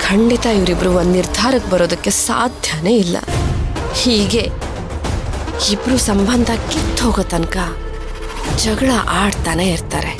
ಖಂಡಿತ ಇವರಿಬ್ರು ಒಂದು ನಿರ್ಧಾರಕ್ಕೆ ಬರೋದಕ್ಕೆ ಸಾಧ್ಯನೇ ಇಲ್ಲ. ಹೀಗೆ ಇಬ್ರು ಸಂಬಂಧ ಕಿತ್ತು ಹೋಗೋ ತನಕ ಜಗಳ ಆಡ್ತಾನೆ ಇರ್ತಾರೆ.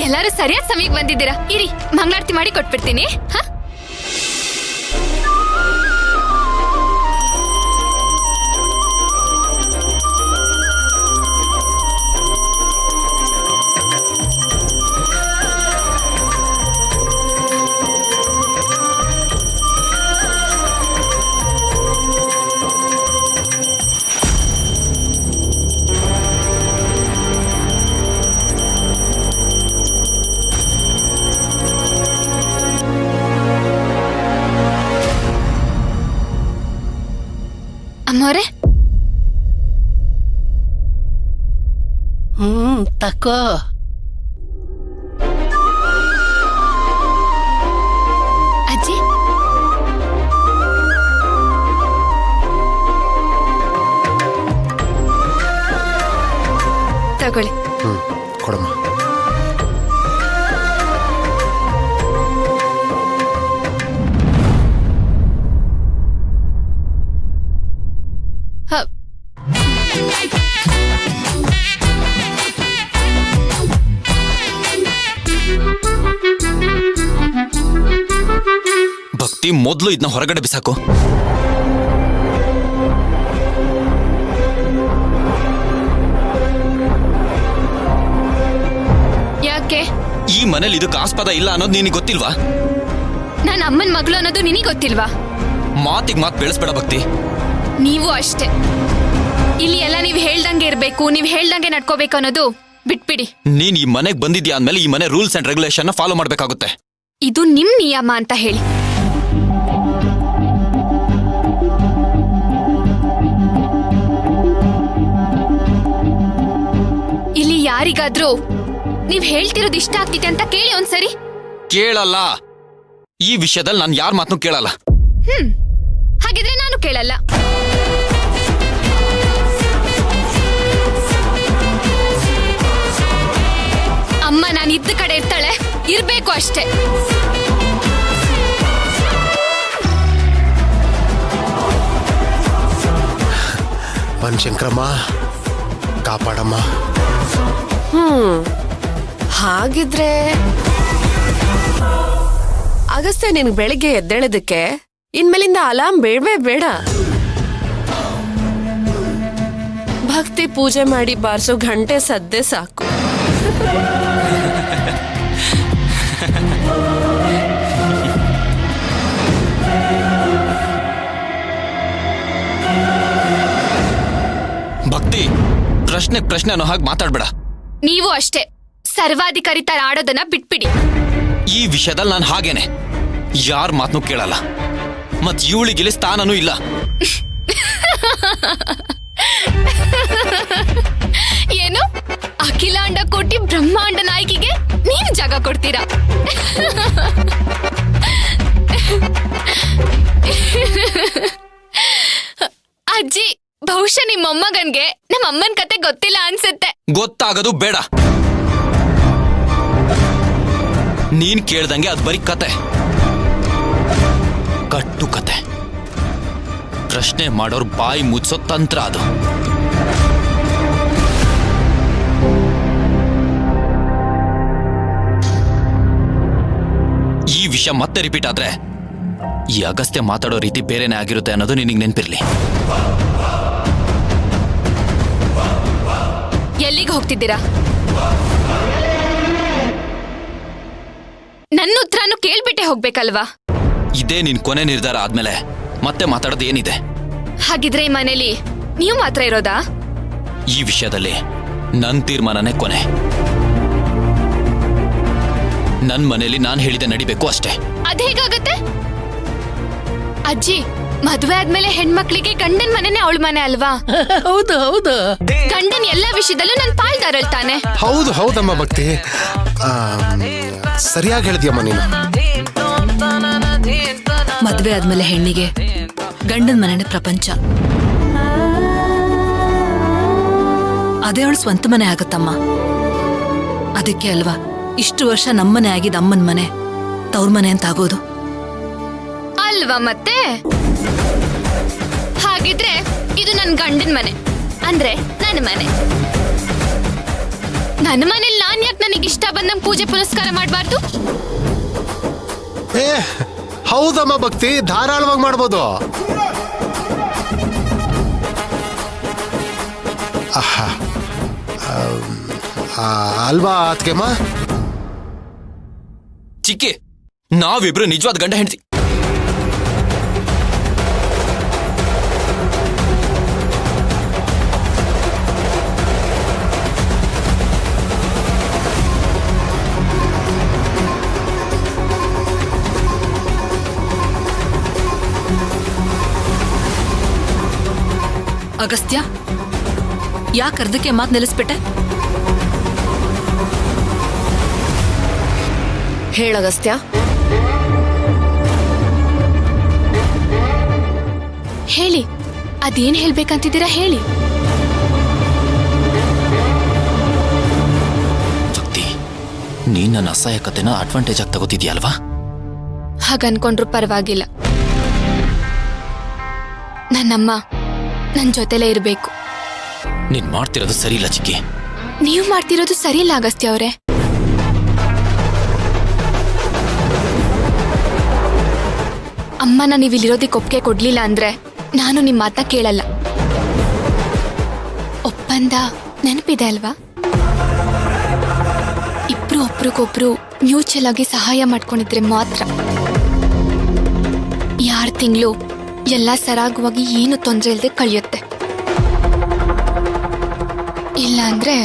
ಎಲ್ಲರೂ ಸರಿಯಾದ ಸಮಯಕ್ಕೆ ಬಂದಿದ್ದೀರಾ. ಇರಿ, ಮಂಗಳಾರತಿ ಮಾಡಿ ಕೊಟ್ಬಿಡ್ತೀನಿ. ಹಾ, ಅಮ್ಮೋರೆ ತಕೋ. ಅಜ್ಜಿ, ತಗೊಳ್ಳಿ. ಕೊಡಮ್ಮ. ಭಕ್ತಿ, ಮೊದಲು ಇದನ್ನ ಹೊರಗಡೆ ಬಿಸಾಕು. ಯಾಕೆ? ಈ ಮನೇಲಿ ಇದಕ್ಕೆ ಆಸ್ಪದ ಇಲ್ಲ ಅನ್ನೋದು ನಿನಗೆ ಗೊತ್ತಿಲ್ವಾ? ನನ್ನ ಅಮ್ಮನ ಮಗಳು ಅನ್ನೋದು ನಿನಗೆ ಗೊತ್ತಿಲ್ವಾ? ಮಾತಿಗೆ ಮಾತು ಬೆಳೆಸ್ಬೇಡ ಭಕ್ತಿ. ನೀವು ಅಷ್ಟೇ. ಇಲ್ಲಿ ಎಲ್ಲ ನೀವು ಹೇಳ್ದಂಗೆ ಇರ್ಬೇಕು, ನೀವು ಹೇಳ್ದಂಗೆ ನಡ್ಕೋಬೇಕು ಅನ್ನೋದು ಬಿಟ್ಬಿಡಿ. ನೀನ್ ಈ ಮನೆಗೆ ಬಂದಿದ್ಯಾ ಅಂದ್ಮೇಲೆ ಈ ಮನೆ ರೂಲ್ಸ್ ಅಂಡ್ ರೆಗ್ಯುಲೇಷನ್ ಫಾಲೋ ಮಾಡ್ಬೇಕಾಗುತ್ತೆ. ಇದು ನಿಮ್ ನಿಯಮ ಅಂತ ಹೇಳಿ. ಇಲ್ಲಿ ಯಾರಿಗಾದ್ರೂ ನೀವ್ ಹೇಳ್ತಿರೋದು ಇಷ್ಟ ಆಗ್ತಿದೆ ಅಂತ ಕೇಳಿ ಒಂದ್ಸರಿ. ಕೇಳಲ್ಲ. ಈ ವಿಷಯದಲ್ಲಿ ನಾನು ಯಾರ ಮಾತನ್ನು ಕೇಳಲ್ಲ. ಹಾಗಿದ್ರೆ ನಾನು ಕೇಳಲ್ಲ. ಅಮ್ಮ ನಾನು ಇದ್ದ ಕಡೆ ಇರ್ತಾಳೆ, ಇರ್ಬೇಕು ಅಷ್ಟೇ. ಶಂಕರಮ್ಮ, ಕಾಪಾಡಮ್ಮ. ಹಾಗಿದ್ರೆ ಅಗಸ್ತ್ಯ, ನಿನ್ಗೆ ಬೆಳಿಗ್ಗೆ ಎದ್ದೇಳೋದಕ್ಕೆ ಇನ್ಮೇಲಿಂದ ಅಲಾರ್ಮ್ ಬೇಡವೇ ಬೇಡ. ಭಕ್ತಿ ಪೂಜೆ ಮಾಡಿ ಬಾರಿಸೋ ಗಂಟೆ ಸದ್ದೆ ಸಾಕು. ಭಕ್ತಿ, ಪ್ರಶ್ನೆ ಅನ್ನೋ ಹಾಗೆ ಮಾತಾಡ್ಬೇಡ. ನೀವು ಅಷ್ಟೇ. ಸರ್ವಾಧಿಕಾರಿ ತರ ಆಡೋದನ್ನ ಬಿಟ್ಬಿಡಿ. ಈ ವಿಷಯದಲ್ಲಿ ನಾನು ಹಾಗೇನೆ, ಯಾರ ಮಾತನ್ನು ಕೇಳಲ್ಲ. ಮತ್ ಇವಳಿಗಿಲ್ಲಿ ಸ್ಥಾನನೂ ಇಲ್ಲ. ಏನು? ಅಖಿಲಾಂಡ ಕೋಟಿ ಬ್ರಹ್ಮಾಂಡ ನಾಯಕಿಗೆ ನೀನು ಜಾಗ ಕೊಡ್ತೀರಾ? ಅಜ್ಜಿ, ಬಹುಶಃ ನಿಮ್ಮ ಮೊಮ್ಮಗನ್ಗೆ ನಮ್ಮ ಅಮ್ಮನ ಕತೆ ಗೊತ್ತಿಲ್ಲ ಅನ್ಸುತ್ತೆ. ಗೊತ್ತಾಗದು ಬೇಡ. ನೀನ್ ಕೇಳ್ದಂಗೆ ಅದ್ ಬರೀ ಕತೆ, ಕಟ್ಟು ಕತೆ. ಪ್ರಶ್ನೆ ಮಾಡೋರ್ ಬಾಯಿ ಮುಚ್ಚೋ ತಂತ್ರ ಅದು. ಈ ವಿಷಯ ಮತ್ತೆ ರಿಪೀಟ್ ಆದ್ರೆ ಈ ಅಗಸ್ತ್ಯ ಮಾತಾಡೋ ರೀತಿ ಬೇರೆನೇ ಆಗಿರುತ್ತೆ ಅನ್ನೋದು ನಿನಗೆ ನೆನ್ಪಿರ್ಲಿ. ಎಲ್ಲಿಗೆ ಹೋಗ್ತಿದ್ದೀರಾ? ನನ್ನ ಉತ್ತರನು ಕೇಳ್ಬಿಟ್ಟೆ ಹೋಗ್ಬೇಕಲ್ವಾ? ಇದೇ ನಿನ್ ಕೊನೆ ನಿರ್ಧಾರ ಆದ್ಮೇಲೆ ಮತ್ತೆ ಮಾತಾಡೋದು ಏನಿದೆ? ಹಾಗಿದ್ರೆ ಈ ಮನೇಲಿ ನೀವು ಮಾತ್ರ ಇರೋದಾ? ಈ ವಿಷಯದಲ್ಲಿ ನನ್ನ ತೀರ್ಮಾನನೇ ಕೊನೆ. ನನ್ನ ಮನೇಲಿ ನಾನು ಹೇಳಿದೆ ನಡಿಬೇಕು ಅಷ್ಟೇ. ಅದೇಗಾಗತ್ತೆ ಅಜ್ಜಿ? ಮದ್ವೆ ಆದ್ಮೇಲೆ ಹೆಣ್ಮಕ್ಳಿಗೆ ಗಂಡನ್ ಮನೆನೇ ಅವಳ ಮನೆ ಅಲ್ವಾ? ಹೌದು ಹೌದು. ಗಂಡನ್ ಎಲ್ಲಾ ವಿಷಯದಲ್ಲೂ ನನ್ ಪಾಲ್ದಾರಳ್ ತಾನೆ. ಹೌದು ಹೌದಮ್ಮ ಭಕ್ತಿ, ಸರಿಯಾಗಿ ಹೇಳಿದ್ಯಮ್ಮ ನೀನು. ಮದ್ವೆ ಆದ್ಮೇಲೆ ಹೆಣ್ಣಿಗೆ ಗಂಡನ ಮನೆನೇ ಪ್ರಪಂಚ. ಅದೇ ಅವಳು ಸ್ವಂತ ಮನೆ ಆಗುತ್ತಮ್ಮ. ಅದಕ್ಕೆ ಅಲ್ವಾ ಇಷ್ಟು ವರ್ಷ ನಮ್ಮನೆ ಆಗಿದ್ದ ಅಮ್ಮನ ಮನೆ ತವ್ರ ಮನೆ ಅಂತ ಆಗೋದು ಅಲ್ವಾ? ಮತ್ತೆ ಹಾಗಿದ್ರೆ ಇದು ನನ್ ಗಂಡನ್ ಮನೆ, ಅಂದ್ರೆ ನನ್ನ ಮನೆ. ನನ್ನ ಮನೇಲಿ ನಾನ್ ಯಾಕೆ ನನಗೆ ಇಷ್ಟ ಬಂದಂಗ್ ಪೂಜೆ ಪುನಸ್ಕಾರ ಮಾಡ್ಬಾರ್ದು? ಏ ಹೌದಮ್ಮ ಭಕ್ತಿ, ಧಾರಾಳವಾಗಿ ಮಾಡ್ಬೋದು. ಆಹಾ, ಅಲ್ವಾ ಅತ್ಗೆಮ್ಮ? ಚಿಕ್ಕಿ, ನಾವಿಬ್ರು ನಿಜವಾದ ಗಂಡ ಹೆಂಡತಿ. ಅಗಸ್ತ್ಯ, ಯಾಕೆ ಅರ್ಧಕ್ಕೆ ಮಾತು ನಿಲ್ಲಿಸ್ಬಿಟ್ಟೆ? ಹೇಳಗಸ್ತ್ಯ. ಹೇಳಿ, ಅದೇನ್ ಹೇಳ್ಬೇಕಂತಿದ್ದೀರಾ ಹೇಳಿ. ಶಕ್ತಿ, ನೀನ್ ನನ್ನ ಅಸಹಾಯಕತೆನ ಅಡ್ವಾಂಟೇಜ್ ಆಗಿ ತಗೋತಿದ್ಯಲ್ವಾ? ಹಾಗನ್ಕೊಂಡ್ರು ಪರವಾಗಿಲ್ಲ. ನನ್ನಮ್ಮ ನನ್ ಜೊತೆಲೇ ಇರ್ಬೇಕು. ನೀನ್ ಮಾಡ್ತಿರೋದು ಸರಿ ಇಲ್ಲ ಚಿಕ್ಕಿ. ನೀವು ಮಾಡ್ತಿರೋದು ಸರಿ ಇಲ್ಲ ಅಗಸ್ತ್ಯ ಅವರೇ. ಅಮ್ಮನ ನೀವಿಲ್ಲಿರೋದಕ್ಕೆ ಒಪ್ಪಿಗೆ ಕೊಡ್ಲಿಲ್ಲ ಅಂದ್ರೆ ನಾನು ನಿಮ್ ಮಾತನ್ನ ಕೇಳಲ್ಲ. ಒಪ್ಪಂದ ನೆನಪಿದೆ ಅಲ್ವಾ? ಇಬ್ರು ಒಬ್ರಿಗೊಬ್ರು ಮ್ಯೂಚುವಲ್ ಆಗಿ ಸಹಾಯ ಮಾಡ್ಕೊಂಡಿದ್ರೆ ಮಾತ್ರ 6 ತಿಂಗಳು ಎಲ್ಲ ಸರಾಗವಾಗಿ ಏನು ತೊಂದರೆ ಇಲ್ಲದೆ ಕಳಿಯುತ್ತೆ. ಇಲ್ಲ ಅಂದ್ರೆ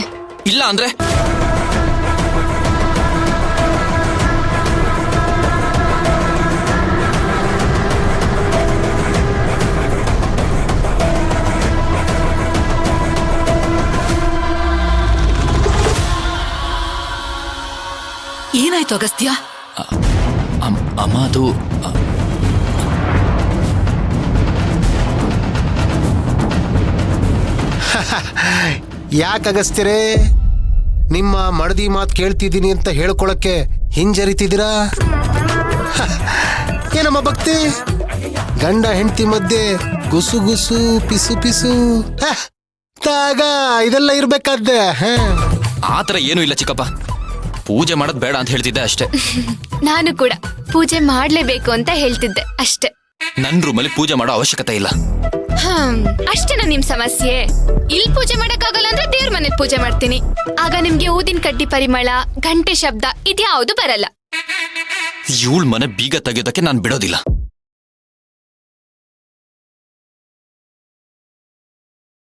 ಏನಾಯ್ತು ಅಗಸ್ತ್ಯ? ಅಮ್ಮ, ಅದು ಯಾಕಾಗಸ್ತಿರೇ, ನಿಮ್ಮ ಮಡದಿ ಮಾತು ಕೇಳ್ತಿದ್ದೀನಿ ಅಂತ ಹೇಳ್ಕೊಳಕ್ಕೆ ಹಿಂಜರಿತಿದ್ದೀರಾ? ಏನಮ್ಮ ಭಕ್ತಿ, ಗಂಡ ಹೆಂಡತಿ ಮಧ್ಯೆ ಗುಸು ಗುಸು ಪಿಸು ಪಿಸು ತಾಗ ಇದೆಲ್ಲ ಇರ್ಬೇಕಾದ್ದೆ. ಆತರ ಏನೂ ಇಲ್ಲ ಚಿಕ್ಕಪ್ಪ. ಪೂಜೆ ಮಾಡೋದ್ ಬೇಡ ಅಂತ ಹೇಳ್ತಿದ್ದೆ ಅಷ್ಟೇ. ನಾನು ಕೂಡ ಪೂಜೆ ಮಾಡ್ಲೇಬೇಕು ಅಂತ ಹೇಳ್ತಿದ್ದೆ ಅಷ್ಟೇ. ನನ್ ರೂಮಲ್ಲಿ ಪೂಜೆ ಮಾಡೋ ಅವಶ್ಯಕತೆ ಇಲ್ಲ. ಅಷ್ಟೇನಾ ನಿಮ್ ಸಮಸ್ಯೆ? ಇಲ್ಲಿ ಪೂಜೆ ಮಾಡಕ್ಕಾಗಲ್ಲ ಅಂದ್ರೆ ದೇವ್ರ ಮನೇಲಿ ಪೂಜೆ ಮಾಡ್ತೀನಿ. ಆಗ ನಿಮ್ಗೆ ಊದಿನ ಕಡ್ಡಿ ಪರಿಮಳ, ಗಂಟೆ ಶಬ್ದ ಇದ್ಯಾವುದು ಬರಲ್ಲ. ಇವಳ ಮನೆ ಬೀಗ ತೆಗೆಯೋದಕ್ಕೆ ನಾನ್ ಬಿಡೋದಿಲ್ಲ.